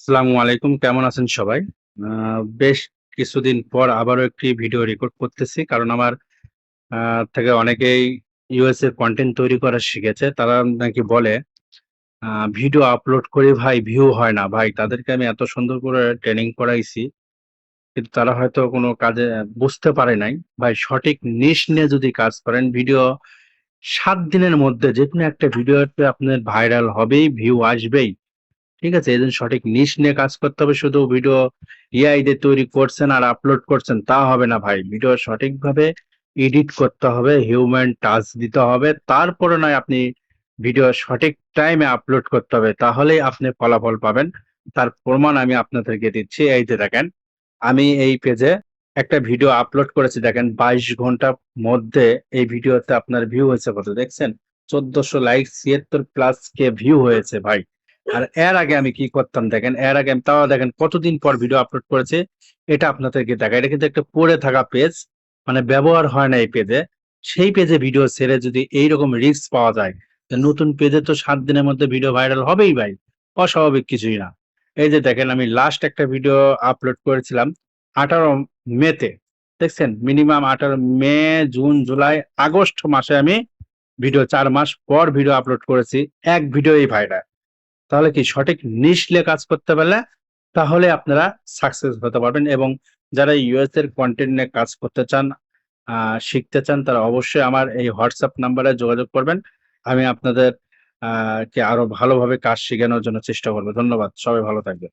আসসালামু আলাইকুম। কেমন আছেন সবাই? বেশ কিছুদিন পর আবারও একটি ভিডিও রেকর্ড করতেছি। কারণ আমার আ থেকে অনেকেই ইউএস এর কনটেন্ট তৈরি করা শিখেছে। তারা নাকি বলে, আ ভিডিও আপলোড করি ভাই ভিউ হয় না। ভাই তাদেরকে আমি এত সুন্দর করে ট্রেনিং করাইছি। কিন্তু তারা হয়তো কোনো কাজে বুঝতে পারে নাই। ভাই সঠিক নিশ নিয়ে যদি কাজ করেন ভিডিও ৭ দিনের মধ্যে যেকোনো একটা ভিডিওতে আপনার ভাইরাল হবেই, ভিউ আসবেই। ঠিক আছে? এজন্য সঠিক নিশ নিয়ে কাজ করতে হবে। শুধু ভিডিও এআই দিয়ে তৈরি করছেন আর আপলোড করছেন তা হবে না ভাই। ভিডিও সঠিকভাবে এডিট করতে হবে, হিউম্যান টাচ দিতে হবে। তারপরে নয় আপনি ভিডিও সঠিক টাইমে আপলোড করতে হবে। তাহলেই আপনি ফলাফল পাবেন। তার প্রমাণ আমি আপনাদেরকে দিচ্ছি। এই যে দেখেন, আমি এই পেজে একটা ভিডিও আপলোড করেছি দেখেন ২২ ঘন্টার মধ্যে এই ভিডিওতে আপনার ভিউ হয়েছে কত দেখছেন? ১৪০০ লাইক ৭৬ প্লাস কে ভিউ হয়েছে ভাই। আর এর আগে আমি কি করতাম দেখেন, এর আগে আমি তাও দেখেন কতদিন পর ভিডিও আপলোড করেছি, এটা আপনাদেরকে দেখাই। এটা কিন্তু একটা পড়ে থাকা পেজ, মানে ব্যবহার হয় না এই পেজে। সেই পেজে ভিডিও ছেড়ে যদি এইরকম রিস্ক পাওয়া যায়, তো নতুন পেজে তো ৭ দিনের মধ্যে ভিডিও ভাইরাল হবেই ভাই। অস্বাভাবিক কিছুই না। এই যে দেখেন আমি লাস্ট একটা ভিডিও আপলোড করেছিলাম ১৮ মেতে। দেখছেন? মিনিমাম ১৮ মে, জুন, জুলাই, আগস্ট মাসে আমি ভিডিও ৪ মাস পর ভিডিও আপলোড করেছি। এক ভিডিওই ভাইরাল। তাহলে কি সঠিক নিশলে কাজ করতে পারলে তাহলে আপনারা সাকসেস হতে পারবেন এবং যারা ইউএস এর কন্টেন্ট নিয়ে কাজ করতে চান, শিখতে চান তারা অবশ্যই আমার এই হোয়াটসঅ্যাপ নাম্বারে যোগাযোগ করবেন। আমি আপনাদের কে আরো ভালোভাবে কাজ শিখানোর জন্য চেষ্টা করব। ধন্যবাদ। সবাই ভালো থাকবেন।